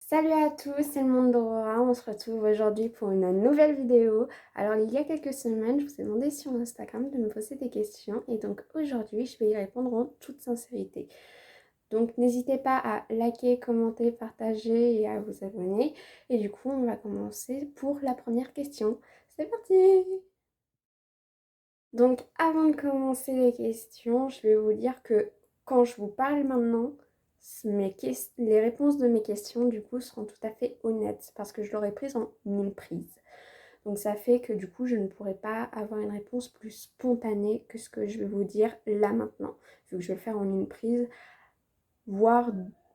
Salut à tous, c'est le monde d'Aurora. On se retrouve aujourd'hui pour une nouvelle vidéo. Alors, il y a quelques semaines, je vous ai demandé sur Instagram de me poser des questions et donc aujourd'hui, je vais y répondre en toute sincérité. Donc, n'hésitez pas à liker, commenter, partager et à vous abonner. Et du coup, on va commencer pour la première question. C'est parti! Donc, avant de commencer les questions, je vais vous dire que quand je vous parle maintenant, les réponses de mes questions, du coup, seront tout à fait honnêtes parce que je l'aurai prise en une prise. Donc, ça fait que du coup, je ne pourrai pas avoir une réponse plus spontanée que ce que je vais vous dire là maintenant, vu que je vais le faire en une prise, voire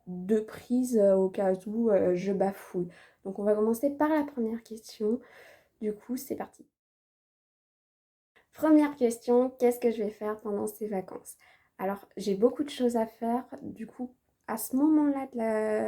deux prises au cas où je bafouille. Donc, on va commencer par la première question. Du coup, c'est parti. Première question, qu'est-ce que je vais faire pendant ces vacances? Alors, j'ai beaucoup de choses à faire. Du coup, à ce moment-là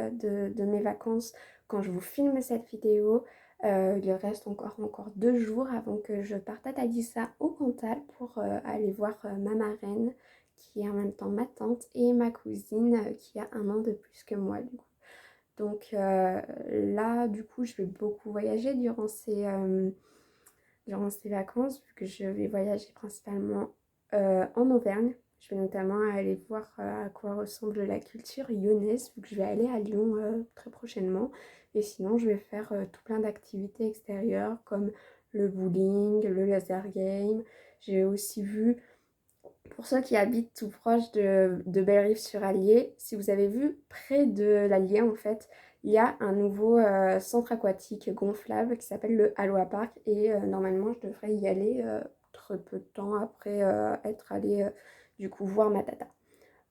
de mes vacances, quand je vous filme cette vidéo, il reste encore 2 jours avant que je parte à Thalissa au Cantal pour aller voir ma marraine, qui est en même temps ma tante, et ma cousine, qui a 1 an de plus que moi, du coup. Donc là, du coup, je vais beaucoup voyager durant ces vacances, vu que je vais voyager principalement en Auvergne. Je vais notamment aller voir à quoi ressemble la culture lyonnaise, vu que je vais aller à Lyon très prochainement. Et sinon, je vais faire tout plein d'activités extérieures comme le bowling, le laser game. J'ai aussi vu, pour ceux qui habitent tout proche de Bellerive-sur-Allier, si vous avez vu, près de l'Allier en fait, il y a un nouveau centre aquatique gonflable qui s'appelle le Aloha Park et normalement je devrais y aller très peu de temps après être allée du coup voir ma tata.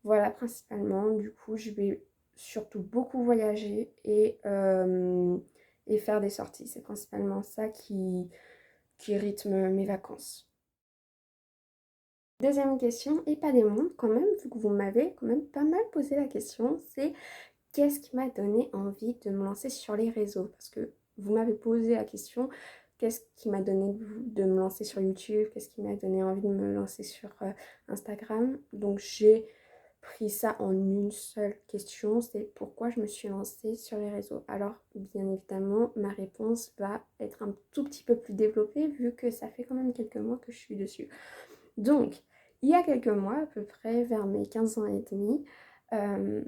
Voilà principalement, du coup je vais surtout beaucoup voyager et faire des sorties. C'est principalement ça qui rythme mes vacances. Deuxième question, et pas des moindres quand même, vu que vous m'avez quand même pas mal posé la question, c'est qu'est-ce qui m'a donné envie de me lancer sur les réseaux? Parce que vous m'avez posé la question, qu'est-ce qui m'a donné de me lancer sur YouTube? Qu'est-ce qui m'a donné envie de me lancer sur Instagram? Donc j'ai pris ça en une seule question, c'est pourquoi je me suis lancée sur les réseaux. Alors bien évidemment, ma réponse va être un tout petit peu plus développée vu que ça fait quand même quelques mois que je suis dessus. Donc, il y a quelques mois, à peu près vers mes 15 ans et demi, euh,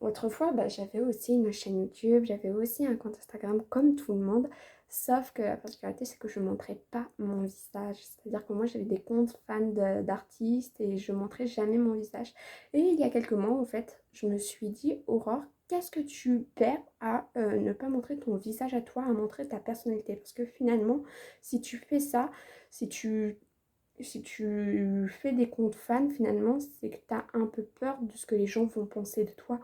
autrefois, j'avais aussi une chaîne YouTube, j'avais aussi un compte Instagram comme tout le monde, sauf que la particularité, c'est que je ne montrais pas mon visage. C'est-à-dire que moi, j'avais des comptes fans d'artistes et je ne montrais jamais mon visage. Et il y a quelques mois, en fait, je me suis dit, Aurore, qu'est-ce que tu perds à ne pas montrer ton visage à toi, à montrer ta personnalité? Parce que finalement, si tu fais ça, si tu fais des comptes fans, finalement, c'est que tu as un peu peur de ce que les gens vont penser de toi.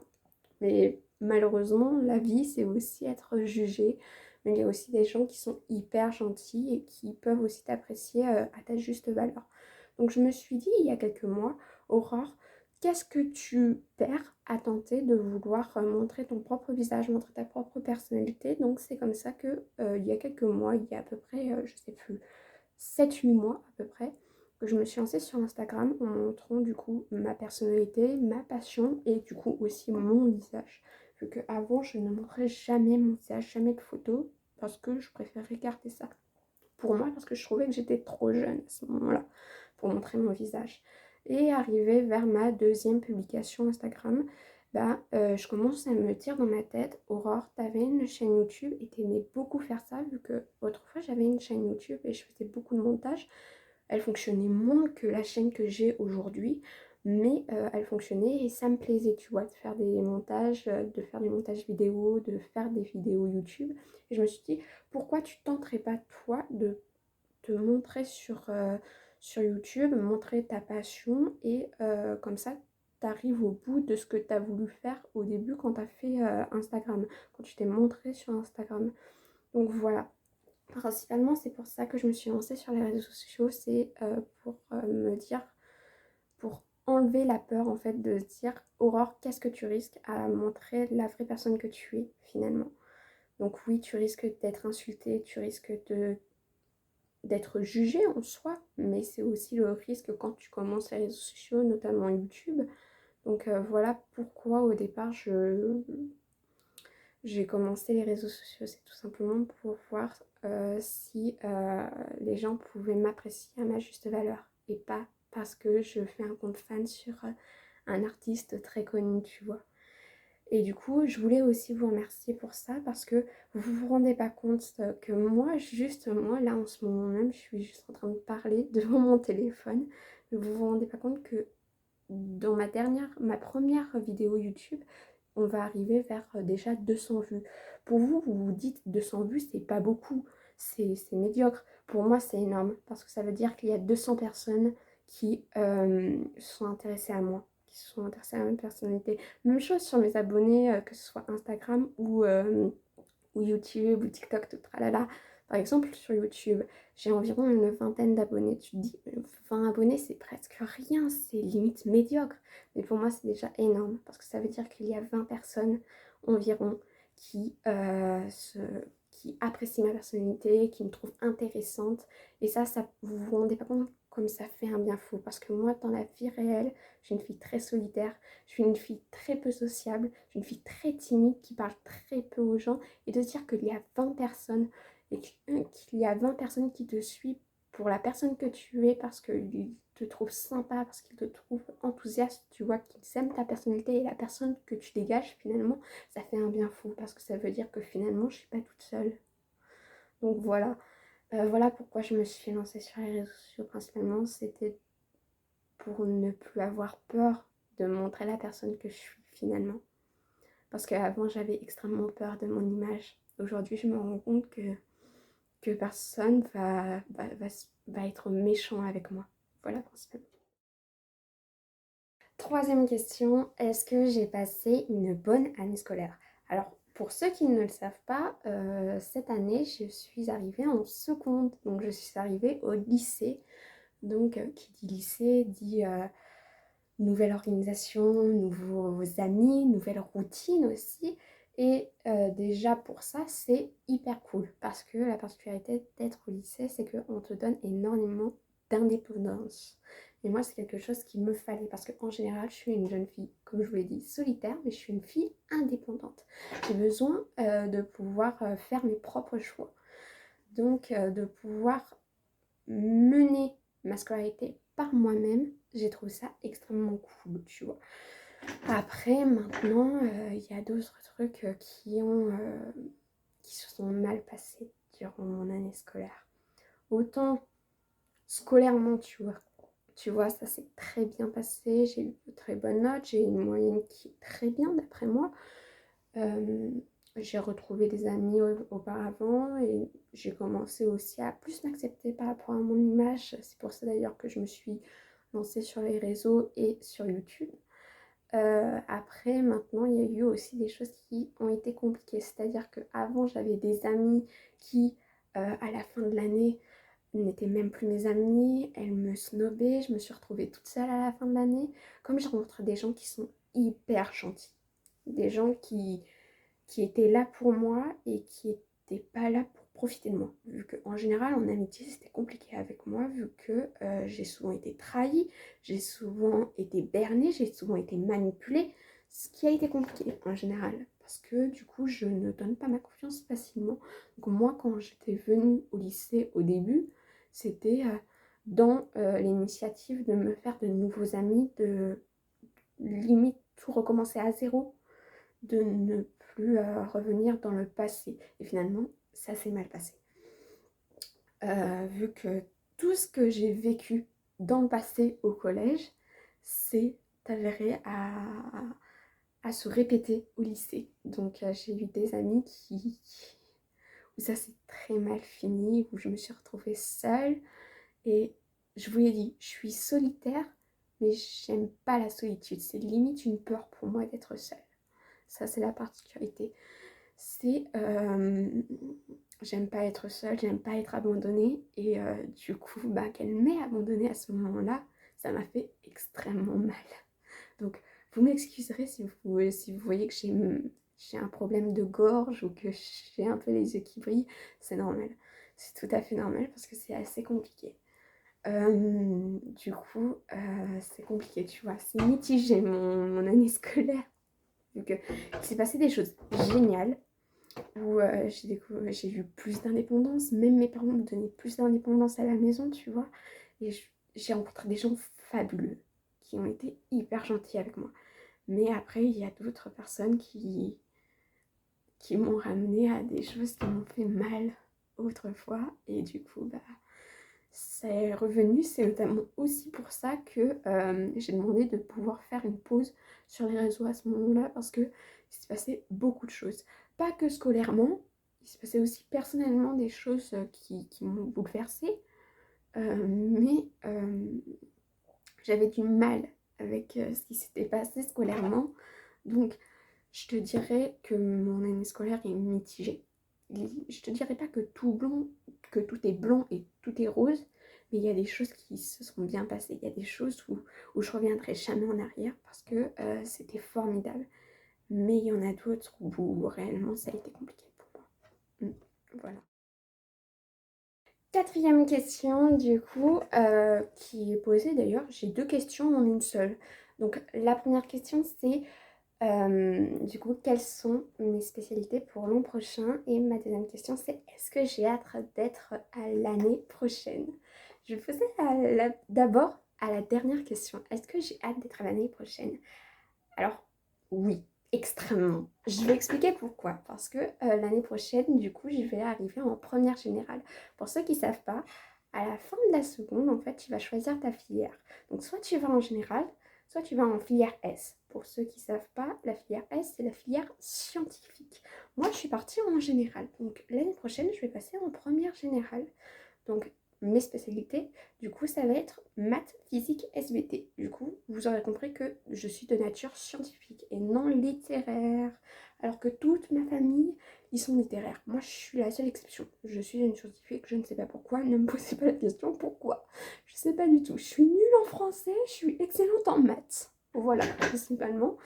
Mais malheureusement, la vie, c'est aussi être jugé. Mais il y a aussi des gens qui sont hyper gentils et qui peuvent aussi t'apprécier à ta juste valeur. Donc je me suis dit il y a quelques mois, Aurore, qu'est-ce que tu perds à tenter de vouloir montrer ton propre visage, montrer ta propre personnalité? Donc c'est comme ça que il y a quelques mois, il y a à peu près, je sais plus, 7-8 mois à peu près, que je me suis lancée sur Instagram en montrant du coup ma personnalité, ma passion et du coup aussi mon visage. Vu qu'avant je ne montrais jamais mon visage, jamais de photos, parce que je préférais garder ça pour moi, parce que je trouvais que j'étais trop jeune à ce moment-là pour montrer mon visage. Et arrivé vers ma deuxième publication Instagram, je commence à me dire dans ma tête, Aurore, t'avais une chaîne YouTube et t'aimais beaucoup faire ça, vu que autrefois j'avais une chaîne YouTube et je faisais beaucoup de montage. Elle fonctionnait moins que la chaîne que j'ai aujourd'hui, mais elle fonctionnait et ça me plaisait, tu vois, de faire des montages, de faire du montage vidéo, de faire des vidéos YouTube. Et je me suis dit, pourquoi tu tenterais pas, toi, de te montrer sur YouTube, montrer ta passion et comme ça, tu arrives au bout de ce que tu as voulu faire au début quand tu as fait Instagram, quand tu t'es montré sur Instagram. Donc voilà, principalement c'est pour ça que je me suis lancée sur les réseaux sociaux, c'est pour me dire, pour enlever la peur en fait de se dire, Aurore, qu'est-ce que tu risques à montrer la vraie personne que tu es finalement. Donc oui, tu risques d'être insulté, tu risques d'être jugé en soi, mais c'est aussi le risque quand tu commences les réseaux sociaux, notamment YouTube. Donc voilà pourquoi au départ j'ai commencé les réseaux sociaux, c'est tout simplement pour voir si les gens pouvaient m'apprécier à ma juste valeur et pas parce que je fais un compte fan sur un artiste très connu, tu vois. Et du coup, je voulais aussi vous remercier pour ça parce que vous vous rendez pas compte que moi, juste moi, là en ce moment même, je suis juste en train de parler devant mon téléphone. Mais vous vous rendez pas compte que dans ma première vidéo YouTube, on va arriver vers déjà 200 vues. Pour vous, vous vous dites 200 vues, c'est pas beaucoup, c'est médiocre. Pour moi, c'est énorme parce que ça veut dire qu'il y a 200 personnes qui sont intéressées à moi, qui sont intéressées à ma personnalité. Même chose sur mes abonnés, que ce soit Instagram ou YouTube ou TikTok, tout tralala. Par exemple, sur YouTube, j'ai environ une vingtaine d'abonnés. Tu te dis, 20 abonnés, c'est presque rien, c'est limite médiocre. Mais pour moi, c'est déjà énorme parce que ça veut dire qu'il y a 20 personnes environ qui, qui apprécient ma personnalité, qui me trouvent intéressante. Et ça vous vous rendez pas compte comme ça fait un bien fou. Parce que moi, dans la vie réelle, je suis une fille très solitaire, je suis une fille très peu sociable, je suis une fille très timide qui parle très peu aux gens. Et de se dire qu'il y a 20 personnes et qu'il y a 20 personnes qui te suivent pour la personne que tu es parce qu'ils te trouvent sympa, parce qu'ils te trouvent enthousiaste, tu vois, qu'ils aiment ta personnalité et la personne que tu dégages finalement, ça fait un bien fou parce que ça veut dire que finalement je suis pas toute seule. Donc voilà, voilà pourquoi je me suis lancée sur les réseaux sociaux principalement, c'était pour ne plus avoir peur de montrer la personne que je suis finalement. Parce qu'avant j'avais extrêmement peur de mon image. Aujourd'hui je me rends compte que personne va être méchant avec moi. Voilà principalement. Troisième question, est-ce que j'ai passé une bonne année scolaire? Alors, pour ceux qui ne le savent pas, cette année, je suis arrivée en seconde. Donc, je suis arrivée au lycée. Donc, qui dit lycée dit nouvelle organisation, nouveaux amis, nouvelle routine aussi. Et déjà pour ça, c'est hyper cool parce que la particularité d'être au lycée, c'est qu'on te donne énormément d'indépendance. Et moi, c'est quelque chose qu'il me fallait parce qu'en général, je suis une jeune fille, comme je vous l'ai dit, solitaire, mais je suis une fille indépendante. J'ai besoin de pouvoir faire mes propres choix. Donc, de pouvoir mener ma scolarité par moi-même, j'ai trouvé ça extrêmement cool, tu vois. Après, maintenant, il y a d'autres trucs qui se sont mal passés durant mon année scolaire. Autant scolairement, tu vois, ça s'est très bien passé, j'ai eu de très bonnes notes, j'ai une moyenne qui est très bien d'après moi. Euh, j'ai retrouvé des amis auparavant et j'ai commencé aussi à plus m'accepter par rapport à mon image. C'est pour ça d'ailleurs que je me suis lancée sur les réseaux et sur YouTube. Après, maintenant, il y a eu aussi des choses qui ont été compliquées. C'est-à-dire qu'avant, j'avais des amis qui, à la fin de l'année, n'étaient même plus mes amies. Elles me snobaient. Je me suis retrouvée toute seule à la fin de l'année. Comme j'ai rencontré des gens qui sont hyper gentils. Des gens qui étaient là pour moi et qui n'étaient pas là pour profiter de moi. Vu qu'en général, en amitié, c'était compliqué avec moi, vu que j'ai souvent été trahie, j'ai souvent été bernée, j'ai souvent été manipulée, ce qui a été compliqué en général. Parce que du coup, je ne donne pas ma confiance facilement. Donc moi, quand j'étais venue au lycée au début, c'était dans l'initiative de me faire de nouveaux amis, de limite tout recommencer à zéro, de ne plus revenir dans le passé. Et finalement, ça s'est mal passé. Vu que tout ce que j'ai vécu dans le passé au collège, c'est avéré à se répéter au lycée. Donc j'ai eu des amis où ça s'est très mal fini, où je me suis retrouvée seule. Et je vous l'ai dit, je suis solitaire, mais j'aime pas la solitude. C'est limite une peur pour moi d'être seule. Ça, c'est la particularité. C'est j'aime pas être seule, j'aime pas être abandonnée. Et du coup, bah, qu'elle m'ait abandonnée à ce moment-là, ça m'a fait extrêmement mal. Donc, vous m'excuserez si vous voyez que j'ai un problème de gorge ou que j'ai un peu les yeux qui brillent. C'est normal. C'est tout à fait normal parce que c'est assez compliqué. Du coup, c'est compliqué, tu vois. C'est mitigé mon année scolaire. Donc, il s'est passé des choses géniales. où j'ai eu plus d'indépendance. Même mes parents me donnaient plus d'indépendance à la maison, tu vois. Et j'ai rencontré des gens fabuleux qui ont été hyper gentils avec moi. Mais après, il y a d'autres personnes qui m'ont ramené à des choses qui m'ont fait mal autrefois. Et du coup, bah, c'est revenu. C'est notamment aussi pour ça que j'ai demandé de pouvoir faire une pause sur les réseaux à ce moment-là parce que il s'est passé beaucoup de choses. Pas que scolairement, il s'est passé aussi personnellement des choses qui m'ont bouleversée. Mais j'avais du mal avec ce qui s'était passé scolairement. Donc, je te dirais que mon année scolaire est mitigée. Je te dirais pas que que tout est blanc et tout est rose, mais il y a des choses qui se sont bien passées. Il y a des choses où je reviendrai jamais en arrière parce que c'était formidable. Mais il y en a d'autres où réellement ça a été compliqué pour moi. Voilà. Quatrième question, du coup, qui est posée d'ailleurs. J'ai deux questions en une seule. Donc, la première question, c'est du coup, quelles sont mes spécialités pour l'an prochain? Et ma deuxième question, c'est est-ce que j'ai hâte d'être à l'année prochaine? Je vais poser d'abord à la dernière question. Est-ce que j'ai hâte d'être à l'année prochaine? Alors, oui, extrêmement. Je vais expliquer pourquoi. Parce que l'année prochaine, du coup, je vais arriver en première générale. Pour ceux qui ne savent pas, à la fin de la seconde, en fait, tu vas choisir ta filière. Donc, soit tu vas en général, soit tu vas en filière S. Pour ceux qui ne savent pas, la filière S, c'est la filière scientifique. Moi, je suis partie en général. Donc, l'année prochaine, je vais passer en première générale. Donc, mes spécialités, du coup, ça va être maths, physique, SVT. Du coup, vous aurez compris que je suis de nature scientifique et non littéraire. Alors que toute ma famille, ils sont littéraires. Moi, je suis la seule exception. Je suis une scientifique, je ne sais pas pourquoi. Ne me posez pas la question pourquoi. Je ne sais pas du tout. Je suis nulle en français, je suis excellente en maths. Voilà, principalement.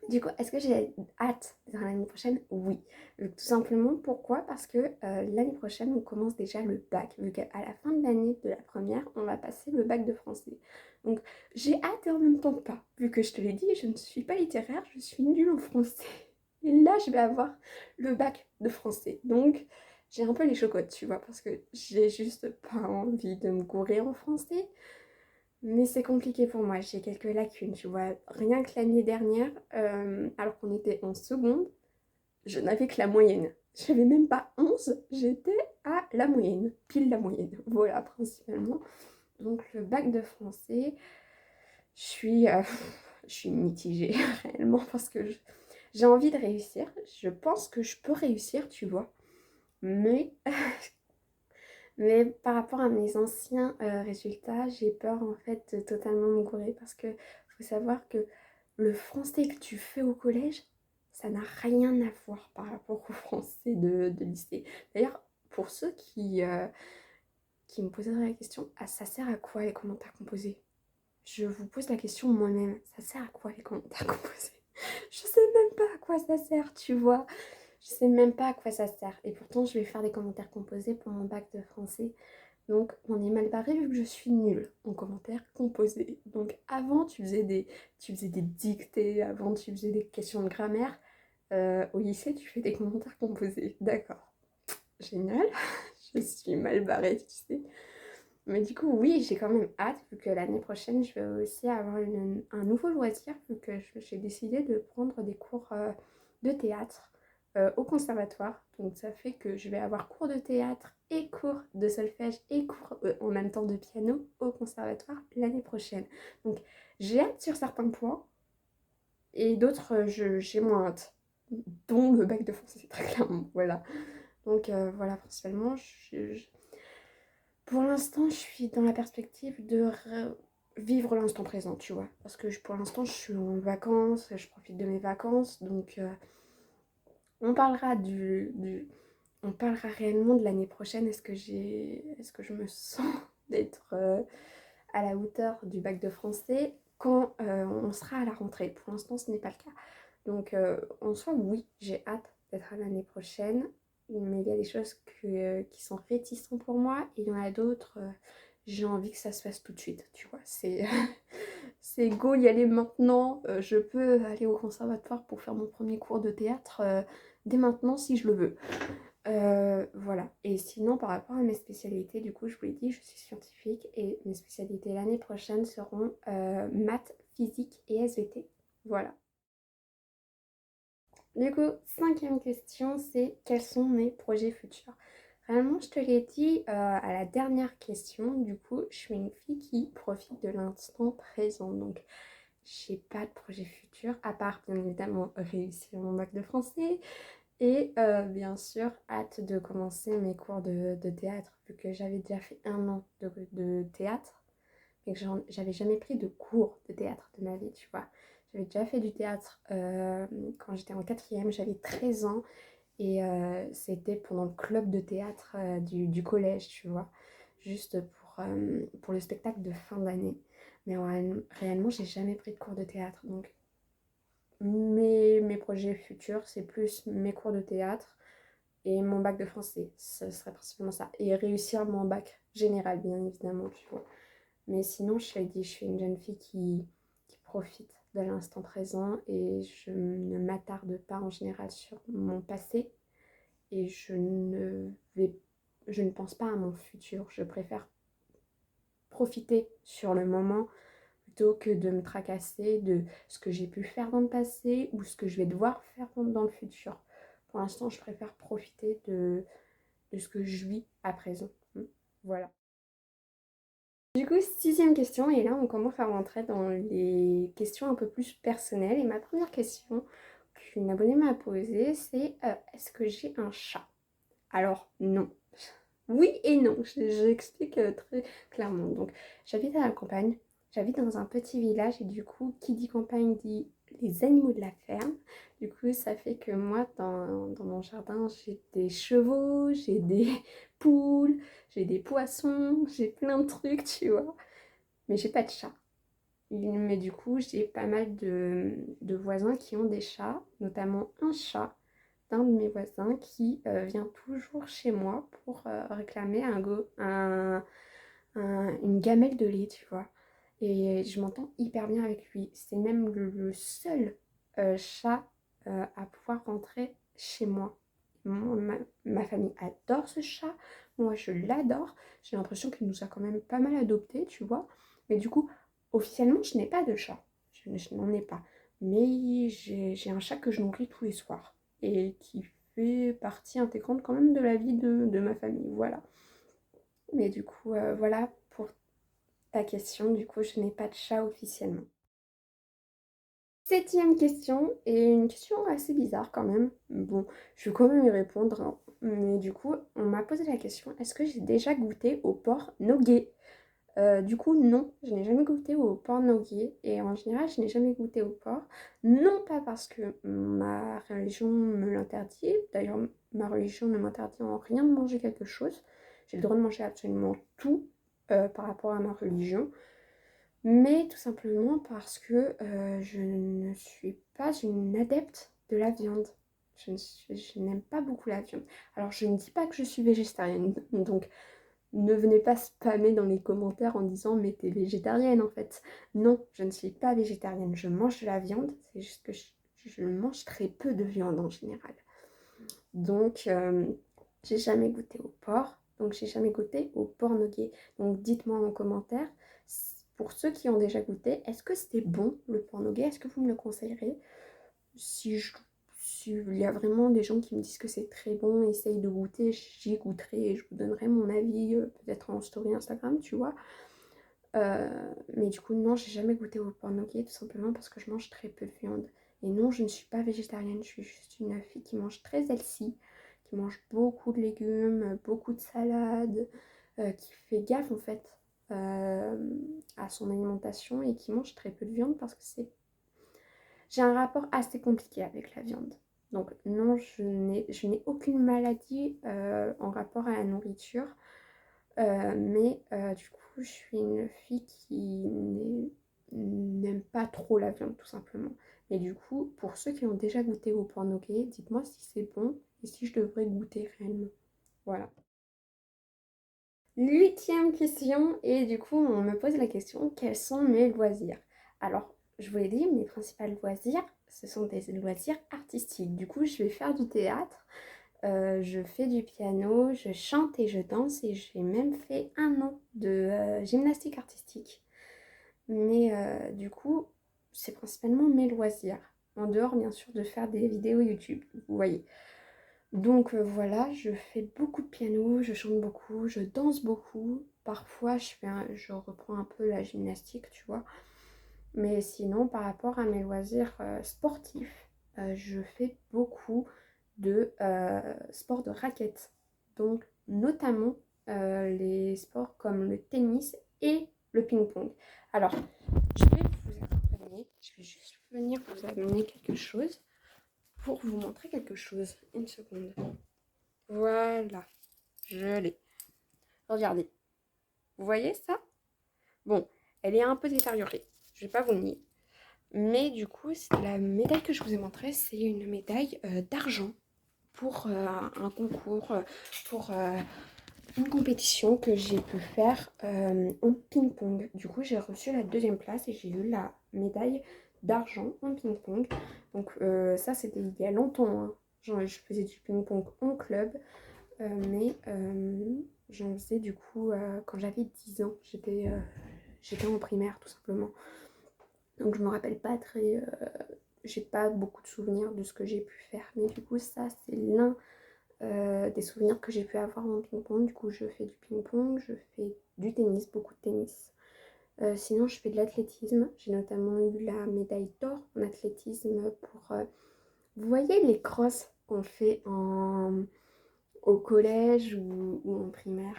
Du coup, est-ce que j'ai hâte d'être l'année prochaine? Oui. Tout simplement, pourquoi? Parce que l'année prochaine, on commence déjà le bac. Vu qu'à la fin de l'année de la première, on va passer le bac de français. Donc, j'ai hâte et en même temps pas. Vu que je te l'ai dit, je ne suis pas littéraire, je suis nulle en français. Et là, je vais avoir le bac de français. Donc, j'ai un peu les chocottes, tu vois, parce que j'ai juste pas envie de me gourer en français. Mais c'est compliqué pour moi, j'ai quelques lacunes, tu vois. Rien que l'année dernière, alors qu'on était en seconde, je n'avais que la moyenne. J'avais même pas 11, j'étais à la moyenne, pile la moyenne. Voilà, principalement. Donc le bac de français, je suis, euh, je suis mitigée réellement parce que j'ai envie de réussir. Je pense que je peux réussir, tu vois. Mais Mais par rapport à mes anciens résultats, j'ai peur en fait de totalement me gourer parce que faut savoir que le français que tu fais au collège, ça n'a rien à voir par rapport au français de lycée. D'ailleurs, pour ceux qui me poseraient la question, ah, ça sert à quoi les commentaires composés? Je vous pose la question moi-même, ça sert à quoi les commentaires composés? Je sais même pas à quoi ça sert, tu vois. Je sais même pas à quoi ça sert. Et pourtant, je vais faire des commentaires composés pour mon bac de français. Donc, on est mal barré vu que je suis nulle en commentaires composés. Donc, avant, tu faisais des dictées, avant, tu faisais des questions de grammaire. Au lycée, tu fais des commentaires composés. D'accord. Génial. Je suis mal barrée, tu sais. Mais du coup, oui, j'ai quand même hâte, vu que l'année prochaine, je vais aussi avoir un nouveau loisir, vu que j'ai décidé de prendre des cours de théâtre au conservatoire. Donc ça fait que je vais avoir cours de théâtre et cours de solfège et cours en même temps de piano au conservatoire l'année prochaine. Donc j'ai hâte sur certains points et d'autres, j'ai moins hâte. Dont le bac de français, très clairement, voilà. Donc voilà, principalement, pour l'instant, je suis dans la perspective de vivre l'instant présent, tu vois. Parce que pour l'instant, je suis en vacances, je profite de mes vacances. Donc, on parlera on parlera réellement de l'année prochaine. Est-ce que je me sens d'être à la hauteur du bac de français quand on sera à la rentrée? Pour l'instant, ce n'est pas le cas. Donc, en soi, oui, j'ai hâte d'être à l'année prochaine. Mais il y a des choses qui sont réticentes pour moi et il y en a d'autres, j'ai envie que ça se fasse tout de suite, tu vois. C'est go y aller maintenant. Je peux aller au conservatoire pour faire mon premier cours de théâtre. dès maintenant si je le veux. Voilà. Et sinon, par rapport à mes spécialités, du coup, je vous l'ai dit, je suis scientifique et mes spécialités l'année prochaine seront maths, physique et SVT. Voilà. Du coup, cinquième question, c'est quels sont mes projets futurs? Réellement, je te l'ai dit à la dernière question, du coup, je suis une fille qui profite de l'instant présent. Donc, j'ai pas de projet futur, à part bien évidemment réussir mon bac de français et bien sûr, hâte de commencer mes cours de théâtre, vu que j'avais déjà fait un an de théâtre et que j'avais jamais pris de cours de théâtre de ma vie, tu vois. J'avais déjà fait du théâtre quand j'étais en quatrième, j'avais 13 ans et c'était pendant le club de théâtre du collège, tu vois, juste pour le spectacle de fin d'année. Mais réellement, j'ai jamais pris de cours de théâtre. Donc, mes projets futurs, c'est plus mes cours de théâtre et mon bac de français. Ce serait principalement ça. Et réussir mon bac général, bien évidemment, tu vois. Mais sinon, je t'ai dit, je suis une jeune fille qui profite de l'instant présent et je ne m'attarde pas en général sur mon passé et je ne pense pas à mon futur. Je préfère profiter sur le moment plutôt que de me tracasser de ce que j'ai pu faire dans le passé ou ce que je vais devoir faire dans le futur. Pour l'instant, je préfère profiter de ce que je vis à présent. Voilà. Du coup, sixième question, et là on commence à rentrer dans les questions un peu plus personnelles. Et ma première question qu'une abonnée m'a posée, c'est est-ce que j'ai un chat? Alors non. Oui et non, j'explique très clairement. Donc, j'habite à la campagne, j'habite dans un petit village et du coup, qui dit campagne dit les animaux de la ferme. Du coup, ça fait que moi, dans mon jardin, j'ai des chevaux, j'ai des poules, j'ai des poissons, j'ai plein de trucs, tu vois. Mais j'ai pas de chat. Mais du coup, j'ai pas mal de voisins qui ont des chats, notamment un chat d'un de mes voisins qui vient toujours chez moi pour réclamer une gamelle de lait, tu vois. Et je m'entends hyper bien avec lui. C'est même le seul chat à pouvoir rentrer chez moi. Ma famille adore ce chat. Moi, je l'adore. J'ai l'impression qu'il nous a quand même pas mal adoptés, tu vois. Mais du coup, officiellement, je n'ai pas de chat. Je n'en ai pas. Mais j'ai un chat que je nourris tous les soirs et qui fait partie intégrante quand même de la vie de ma famille. Voilà. Mais du coup, voilà pour ta question. Du coup, je n'ai pas de chat officiellement. Septième question, et une question assez bizarre quand même. Bon, je vais quand même y répondre, hein. Mais du coup, on m'a posé la question, est-ce que j'ai déjà goûté au porc nogué? Du coup, non, je n'ai jamais goûté au porc nogué. Et en général, je n'ai jamais goûté au porc. Non pas parce que ma religion me l'interdit. D'ailleurs, ma religion ne m'interdit en rien de manger quelque chose. J'ai le droit de manger absolument tout par rapport à ma religion. Mais tout simplement parce que je ne suis pas une adepte de la viande. Je n'aime pas beaucoup la viande. Alors, je ne dis pas que je suis végétarienne. Donc, ne venez pas spammer dans les commentaires en disant mais t'es végétarienne en fait. Non, je ne suis pas végétarienne. Je mange de la viande. C'est juste que je mange très peu de viande en général. Donc, j'ai jamais goûté au porc. Donc, j'ai jamais goûté au porc nogué. Donc, dites-moi en commentaire, pour ceux qui ont déjà goûté, est-ce que c'était bon le porc nogué? Est-ce que vous me le conseillerez? S'il y a vraiment des gens qui me disent que c'est très bon, essaye de goûter, j'y goûterai et je vous donnerai mon avis, peut-être en story Instagram, tu vois. Mais du coup, non, j'ai jamais goûté au porc nogué, tout simplement parce que je mange très peu de viande. Et non, je ne suis pas végétarienne, je suis juste une fille qui mange très healthy, qui mange beaucoup de légumes, beaucoup de salades, qui fait gaffe en fait à son alimentation et qui mange très peu de viande parce que j'ai un rapport assez compliqué avec la viande. Donc non, je n'ai aucune maladie en rapport à la nourriture. Mais du coup, je suis une fille qui n'aime pas trop la viande, tout simplement. Et du coup, pour ceux qui ont déjà goûté au porc nogué, dites-moi si c'est bon et si je devrais goûter réellement. Voilà. Huitième question, et du coup, on me pose la question, quels sont mes loisirs? Alors, je vous l'ai dit, mes principaux loisirs, ce sont des loisirs artistiques. Du coup, je vais faire du théâtre, je fais du piano, je chante et je danse et j'ai même fait 1 an de gymnastique artistique. Mais du coup, c'est principalement mes loisirs. En dehors, bien sûr, de faire des vidéos YouTube, vous voyez. Donc voilà, je fais beaucoup de piano, je chante beaucoup, je danse beaucoup. Parfois, je reprends un peu la gymnastique, tu vois. Mais sinon, par rapport à mes loisirs sportifs, je fais beaucoup de sports de raquettes. Donc, notamment les sports comme le tennis et le ping-pong. Alors, je vais vous accompagner. Je vais juste venir vous amener quelque chose pour vous montrer quelque chose. Une seconde. Voilà, je l'ai. Regardez. Vous voyez ça? Bon, elle est un peu détériorée. Je vais pas vous le nier. Mais du coup, la médaille que je vous ai montrée, c'est une médaille d'argent pour un concours, pour une compétition que j'ai pu faire en ping-pong. Du coup, j'ai reçu la 2e place et j'ai eu la médaille d'argent en ping-pong. Donc ça, c'était il y a longtemps, hein. Genre, je faisais du ping-pong en club, mais j'en faisais du coup quand j'avais 10 ans. J'étais en primaire, tout simplement. Donc je me rappelle pas très, j'ai pas beaucoup de souvenirs de ce que j'ai pu faire, mais du coup ça c'est l'un des souvenirs que j'ai pu avoir en ping-pong. Du coup je fais du ping-pong, je fais du tennis, beaucoup de tennis. Sinon je fais de l'athlétisme, j'ai notamment eu la médaille d'or en athlétisme pour, vous voyez les crosses qu'on fait au collège ou en primaire.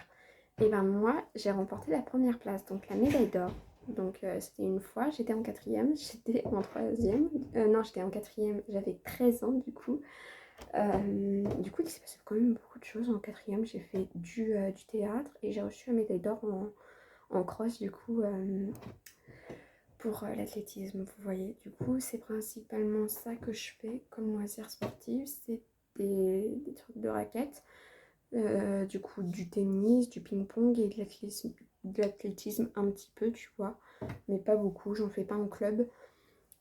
Et ben moi j'ai remporté la 1re place, donc la médaille d'or. Donc c'était une fois, j'étais en 4e, j'étais en 3e, non j'étais en 4e, j'avais 13 ans du coup. Du coup il s'est passé quand même beaucoup de choses en 4e, j'ai fait du théâtre et j'ai reçu la médaille d'or en cross du coup pour l'athlétisme, vous voyez. Du coup c'est principalement ça que je fais comme loisir sportif, c'est des trucs de raquettes. Du coup du tennis, du ping-pong et de l'athlétisme un petit peu, tu vois, mais pas beaucoup, j'en fais pas en club.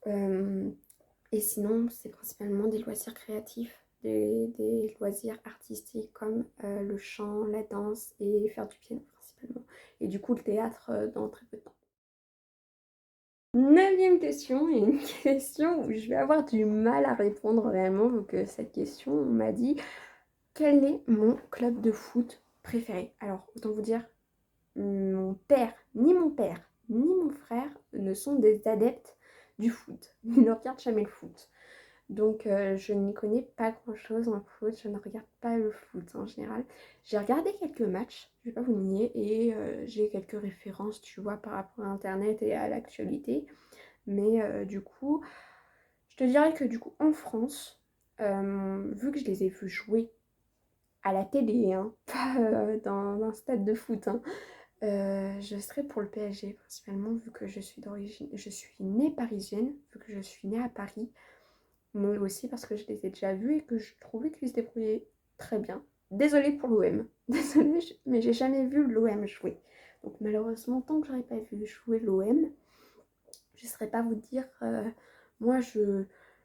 Et sinon, c'est principalement des loisirs créatifs, des loisirs artistiques comme le chant, la danse et faire du piano principalement. Et du coup, le théâtre dans très peu de temps. 9e question, et une question où je vais avoir du mal à répondre réellement, vu que cette question, on m'a dit quel est mon club de foot préféré? Alors, autant vous dire, mon père, ni mon frère ne sont des adeptes du foot. Ils ne regardent jamais le foot. Donc, je n'y connais pas grand-chose en foot. Je ne regarde pas le foot en général. J'ai regardé quelques matchs, je ne vais pas vous le nier, et j'ai quelques références, tu vois, par rapport à Internet et à l'actualité. Mais du coup, je te dirais que du coup, en France, vu que je les ai vus jouer à la télé, hein, pas dans un stade de foot, hein, je serais pour le PSG principalement vu que je suis née parisienne, vu que je suis née à Paris, mais aussi parce que je les ai déjà vus et que je trouvais qu'ils se débrouillaient très bien. Désolée pour l'OM, désolée, mais j'ai jamais vu l'OM jouer. Donc malheureusement, tant que j'aurais pas vu jouer l'OM, je ne saurais pas vous dire, moi je,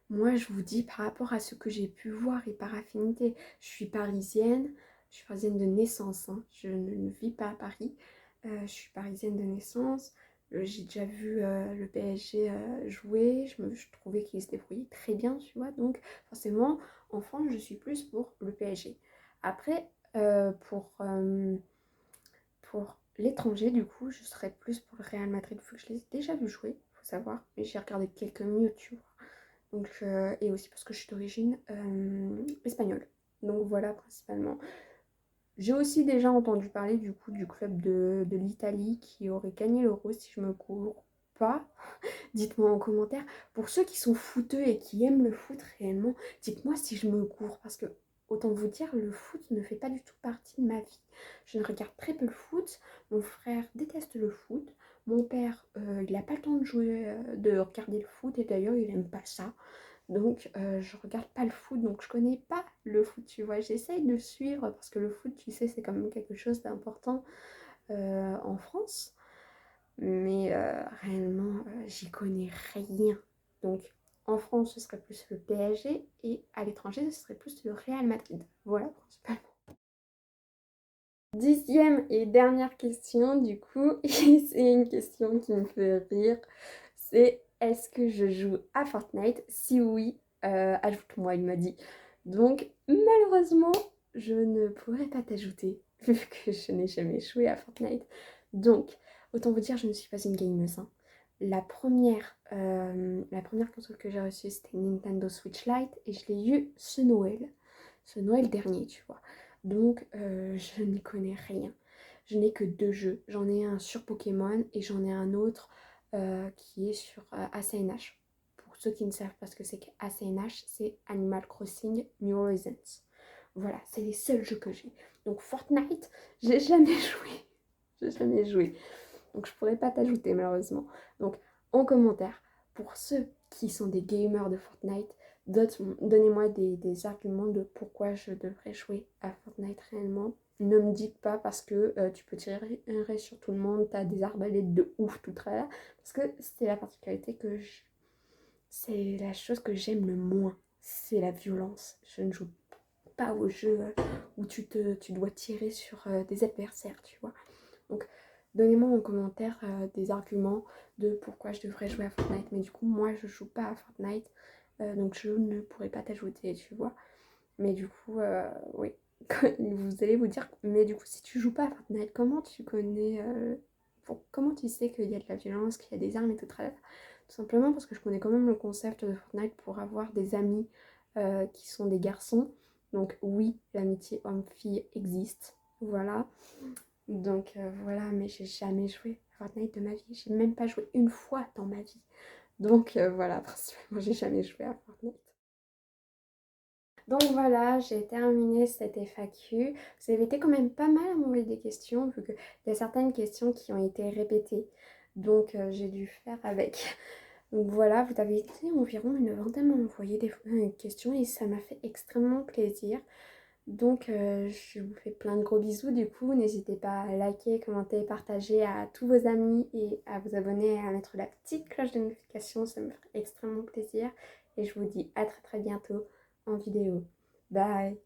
moi je vous dis par rapport à ce que j'ai pu voir et par affinité, je suis parisienne de naissance, hein, je ne vis pas à Paris, je suis parisienne de naissance, j'ai déjà vu le PSG jouer, je trouvais qu'il se débrouillait très bien, tu vois, donc forcément en France je suis plus pour le PSG. Après, pour l'étranger, du coup, je serais plus pour le Real Madrid, vu que je l'ai déjà vu jouer, faut savoir. Mais j'ai regardé quelques minutes, tu vois. Donc, et aussi parce que je suis d'origine espagnole. Donc voilà, principalement. J'ai aussi déjà entendu parler du coup du club de l'Italie qui aurait gagné l'Euro si je me cours pas. Dites-moi en commentaire. Pour ceux qui sont footeux et qui aiment le foot réellement, dites-moi si je me cours. Parce que, autant vous dire, le foot ne fait pas du tout partie de ma vie. Je ne regarde très peu le foot. Mon frère déteste le foot. Mon père, il n'a pas le temps de jouer, de regarder le foot. Et d'ailleurs, il n'aime pas ça. Donc, je regarde pas le foot. Donc, je connais pas le foot, tu vois. J'essaye de suivre parce que le foot, tu sais, c'est quand même quelque chose d'important en France. Mais réellement, j'y connais rien. Donc, En France, ce serait plus le PSG et à l'étranger, ce serait plus le Real Madrid. Voilà, principalement. Dixième et dernière question, du coup, et c'est une question qui me fait rire, c'est est-ce que je joue à Fortnite? Si oui, ajoute-moi, il m'a dit. Donc, malheureusement, je ne pourrais pas t'ajouter, vu que je n'ai jamais joué à Fortnite. Donc, autant vous dire, je ne suis pas une gameuse, hein. La première console que j'ai reçue, c'était une Nintendo Switch Lite, et je l'ai eue ce Noël dernier, tu vois. Donc, je n'y connais rien. Je n'ai que deux jeux. J'en ai un sur Pokémon et j'en ai un autre qui est sur ACNH. Pour ceux qui ne savent pas ce que c'est que ACNH, c'est Animal Crossing New Horizons. Voilà, c'est les seuls jeux que j'ai. Donc Fortnite, j'ai jamais joué. J'ai jamais joué. Donc je pourrais pas t'ajouter malheureusement. Donc en commentaire, pour ceux qui sont des gamers de Fortnite, donnez-moi des arguments de pourquoi je devrais jouer à Fortnite réellement. Ne me dites pas parce que tu peux tirer sur tout le monde, t'as des arbalètes de ouf tout là. Parce que c'est la particularité c'est la chose que j'aime le moins. C'est la violence. Je ne joue pas aux jeux où tu dois tirer sur des adversaires, tu vois. Donc, donnez-moi en commentaire des arguments de pourquoi je devrais jouer à Fortnite. Mais du coup, moi, je joue pas à Fortnite. Donc, je ne pourrais pas t'ajouter, tu vois. Mais du coup, oui. Vous allez vous dire, mais du coup, si tu joues pas à Fortnite, comment tu connais... comment tu sais qu'il y a de la violence, qu'il y a des armes et tout ça? Tout simplement parce que je connais quand même le concept de Fortnite pour avoir des amis qui sont des garçons. Donc oui, l'amitié homme-fille existe. Voilà. Donc voilà, mais j'ai jamais joué à Fortnite de ma vie. J'ai même pas joué une fois dans ma vie. Donc voilà, principalement, j'ai jamais joué à Fortnite. Donc voilà, j'ai terminé cette FAQ. Vous avez été quand même pas mal à m'envoyer des questions, vu qu'il y a certaines questions qui ont été répétées. Donc j'ai dû faire avec. Donc voilà, vous avez été environ une vingtaine à m'envoyer des questions et ça m'a fait extrêmement plaisir. Donc je vous fais plein de gros bisous du coup. N'hésitez pas à liker, commenter, partager à tous vos amis et à vous abonner et à mettre la petite cloche de notification. Ça me ferait extrêmement plaisir. Et je vous dis à très très bientôt en vidéo. Bye!